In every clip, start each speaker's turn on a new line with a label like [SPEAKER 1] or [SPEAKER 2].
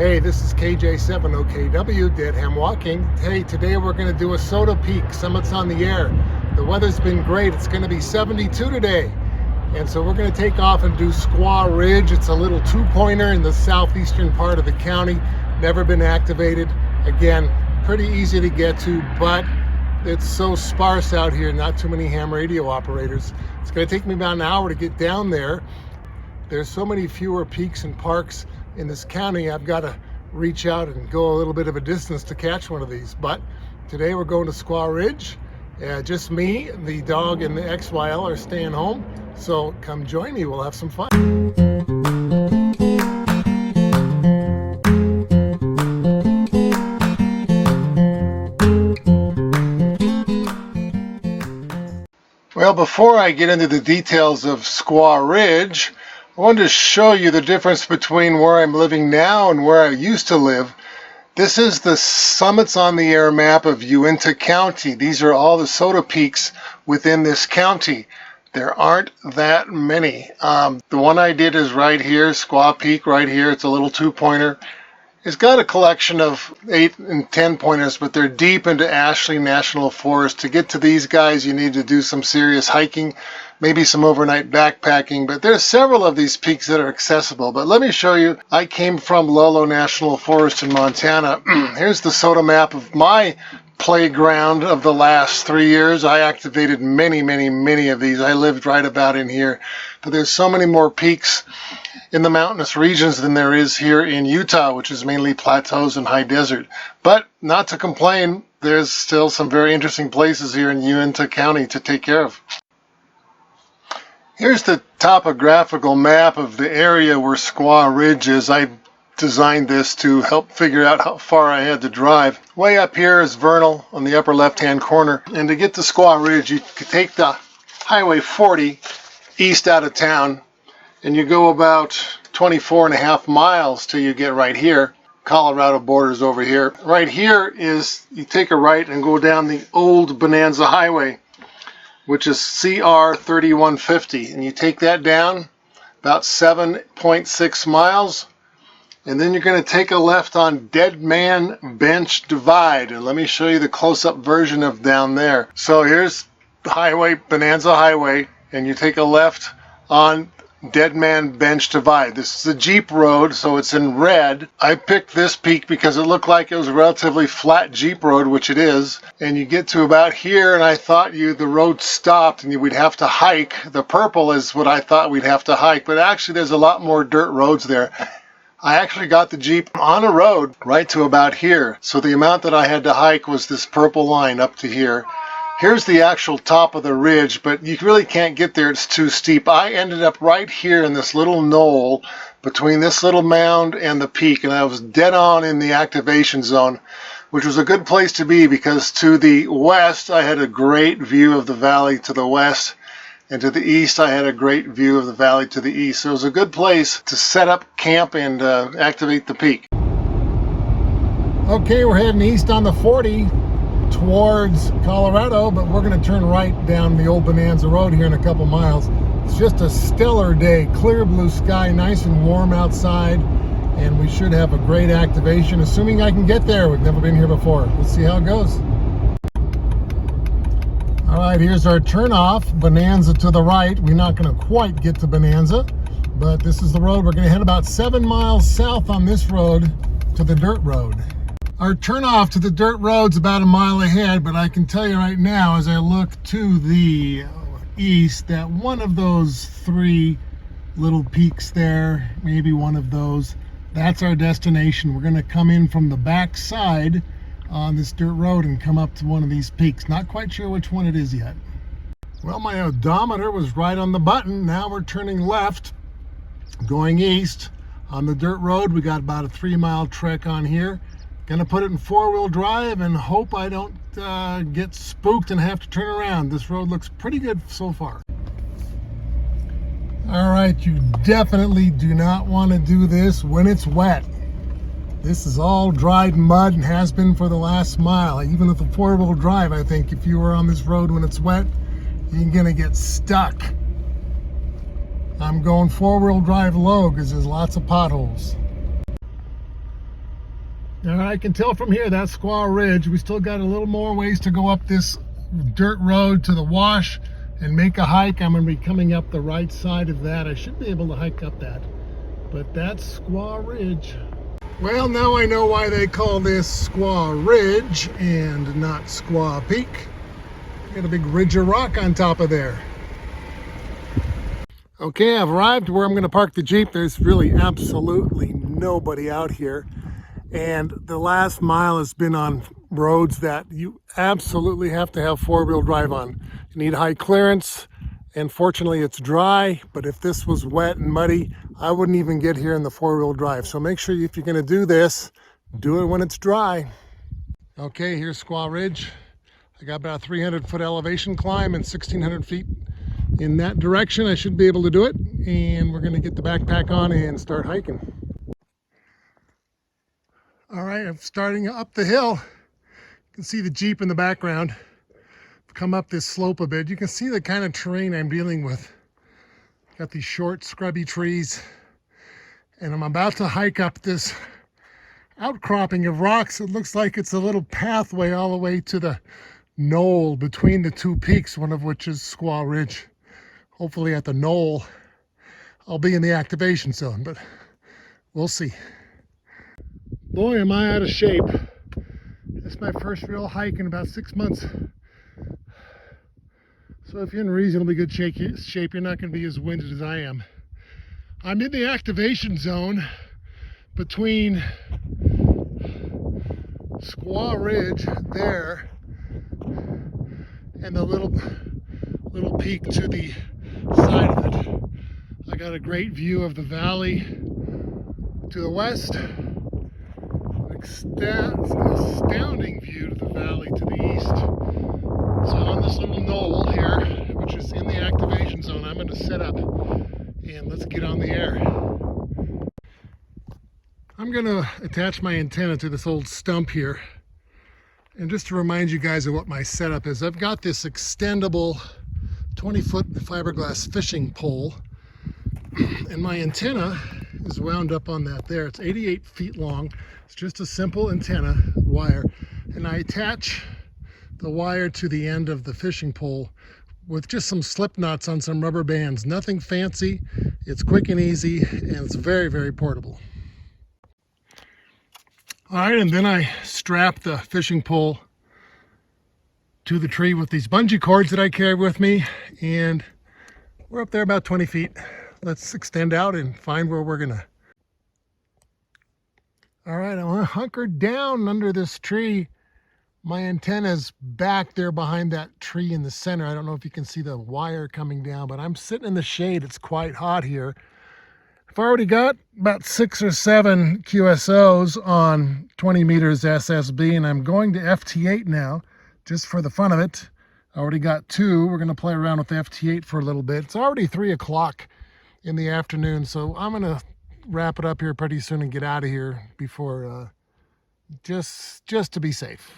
[SPEAKER 1] Hey, this is KJ7OKW, Dead Ham Walking. Hey, today we're going to do a SOTA peak, Summits on the Air. The weather's been great. It's going to be 72 today. And so we're going to take off and do Squaw Ridge. It's a little two-pointer in the southeastern part of the county. Never been activated. Again, pretty easy to get to, but it's so sparse out here, not too many ham radio operators. It's going to take me about an hour to get down there. There's so many fewer peaks and parks in this county, I've got to reach out and go a little bit of a distance to catch one of these. But today we're going to Squaw Ridge. Just me, the dog, and the XYL are staying home. So come join me, we'll have some fun. Well, before I get into the details of Squaw Ridge, I wanted to show you the difference between where I'm living now and where I used to live. This is the Summits on the Air map of Uintah County. These are all the SOTA peaks within this county. There aren't that many. The one I did is right here, Squaw Peak right here. It's a little two-pointer. It's got a collection of 8 and 10 pointers, but they're deep into Ashley National Forest. To get to these guys, you need to do some serious hiking, maybe some overnight backpacking, but there's several of these peaks that are accessible. But let me show you. I came from Lolo National Forest in Montana. Here's the SOTA map of my playground of the last 3 years. I activated many of these. I lived right about in here, but there's so many more peaks in the mountainous regions than there is here in Utah, which is mainly plateaus and high desert. But not to complain, there's still some very interesting places here in Uintah County to take care of. Here's the topographical map of the area where Squaw Ridge is. I designed this to help figure out how far I had to drive. Way up here is Vernal on the upper left-hand corner. And to get to Squaw Ridge, you could take the Highway 40 east out of town, and you go about 24.5 miles till you get right here. Colorado border's over here. Right here is, you take a right and go down the old Bonanza Highway, which is CR 3150, and you take that down about 7.6 miles, and then you're going to take a left on Dead Man Bench Divide, and let me show you the close-up version of down there. So here's the highway, Bonanza Highway, and you take a left on Dead Man Bench Divide. This is a Jeep road, so it's in red. I picked this peak because it looked like it was a relatively flat Jeep road, which it is. And you get to about here, and I thought the road stopped and we'd have to hike. The purple is what I thought we'd have to hike, but actually there's a lot more dirt roads there. I actually got the Jeep on a road right to about here. So the amount that I had to hike was this purple line up to here. Here's the actual top of the ridge, but you really can't get there. It's too steep. I ended up right here in this little knoll between this little mound and the peak, and I was dead on in the activation zone, which was a good place to be because to the west I had a great view of the valley to the west, and to the east I had a great view of the valley to the east. So it was a good place to set up camp and activate the peak. Okay, we're heading east on the 40 towards Colorado, but we're going to turn right down the old Bonanza Road here in a couple miles. It's just a stellar day, clear blue sky, nice and warm outside, and we should have a great activation, assuming I can get there. We've never been here before. Let's see how it goes. All right, here's our turnoff, Bonanza to the right. We're not going to quite get to Bonanza, but this is the road. We're going to head about 7 miles south on this road to the dirt road. Our turnoff to the dirt road's about a mile ahead, but I can tell you right now as I look to the east that one of those 3 little peaks there, maybe one of those, that's our destination. We're going to come in from the back side on this dirt road and come up to one of these peaks. Not quite sure which one it is yet. Well, my odometer was right on the button. Now we're turning left, going east. On the dirt road, we got about a 3-mile trek on here. Gonna put it in 4-wheel drive and hope I don't get spooked and have to turn around. This road looks pretty good so far. All right, you definitely do not want to do this when it's wet. This is all dried mud and has been for the last mile. Even with the 4-wheel drive, I think if you were on this road when it's wet, you're gonna get stuck. I'm going 4-wheel drive low because there's lots of potholes. Now I can tell from here that's Squaw Ridge. We still got a little more ways to go up this dirt road to the wash and make a hike. I'm going to be coming up the right side of that. I should be able to hike up that. But that's Squaw Ridge. Well, now I know why they call this Squaw Ridge and not Squaw Peak. Got a big ridge of rock on top of there. Okay, I've arrived where I'm going to park the Jeep. There's really absolutely nobody out here. And the last mile has been on roads that you absolutely have to have four-wheel drive on. You need high clearance, and fortunately it's dry, but if this was wet and muddy, I wouldn't even get here in the four-wheel drive. So make sure if you're going to do this, do it when it's dry. Okay, here's Squaw Ridge. I got about a 300-foot elevation climb and 1,600 feet in that direction. I should be able to do it, and we're going to get the backpack on and start hiking. All right, I'm starting up the hill. You can see the Jeep in the background. I've come up this slope a bit. You can see the kind of terrain I'm dealing with. Got these short, scrubby trees. And I'm about to hike up this outcropping of rocks. It looks like it's a little pathway all the way to the knoll between the two peaks, one of which is Squaw Ridge. Hopefully at the knoll, I'll be in the activation zone, but we'll see. Boy, am I out of shape. It's my first real hike in about 6 months. So if you're in reasonably good shape, you're not going to be as winded as I am. I'm in the activation zone between Squaw Ridge there and the little peak to the side of it. I got a great view of the valley to the west. Astounding view to the valley to the east. So on this little knoll here, which is in the activation zone, I'm going to set up and let's get on the air. I'm going to attach my antenna to this old stump here. And just to remind you guys of what my setup is, I've got this extendable 20-foot fiberglass fishing pole, and my antenna is wound up on that there. It's 88 feet long. It's just a simple antenna wire, and I attach the wire to the end of the fishing pole with just some slip knots on some rubber bands. Nothing fancy. It's quick and easy, and it's very, very portable. All right, and then I strap the fishing pole to the tree with these bungee cords that I carry with me, and we're up there about 20 feet. Let's extend out and find where we're gonna. All right, I'm hunkered down under this tree. My antenna's back there behind that tree in the center. I don't know if you can see the wire coming down, but I'm sitting in the shade. It's quite hot here. I've already got about 6 or 7 QSOs on 20 meters SSB, and I'm going to FT8 now, just for the fun of it. I already got 2. We're gonna play around with FT8 for a little bit. It's already 3 o'clock in the afternoon, so I'm gonna wrap it up here pretty soon and get out of here before just to be safe.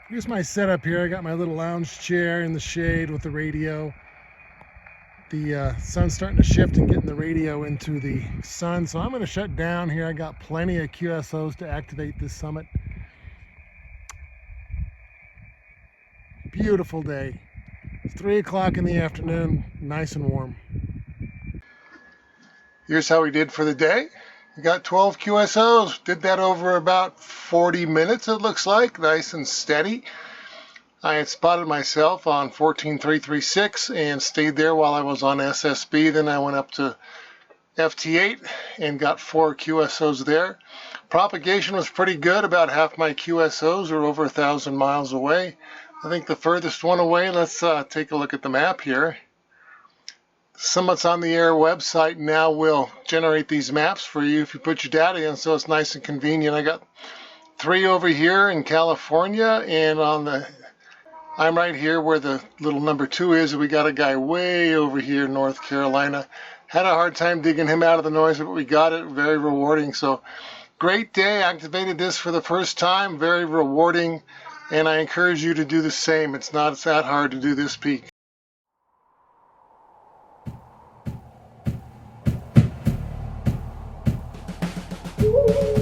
[SPEAKER 1] Here's my setup here. I got my little lounge chair in the shade with the radio. The sun's starting to shift and getting the radio into the sun, so I'm going to shut down here. I got plenty of QSOs to activate this summit. Beautiful day. It's 3 o'clock in the afternoon, nice and warm. Here's how we did for the day. We got 12 QSOs, did that over about 40 minutes it looks like, nice and steady. I had spotted myself on 14336 and stayed there while I was on SSB. Then I went up to FT8 and got 4 QSOs there. Propagation was pretty good. About half my QSOs are over 1,000 miles away. I think the furthest one away, let's take a look at the map here. Summit's on the Air website now will generate these maps for you if you put your data in, so it's nice and convenient. I got 3 over here in California, and I'm right here where the little number 2 is. We got a guy way over here in North Carolina. Had a hard time digging him out of the noise, but we got it. Very rewarding. So Great day. I activated this for the first time. Very rewarding. And I encourage you to do the same. It's not that hard to do this peak.
[SPEAKER 2] Woo!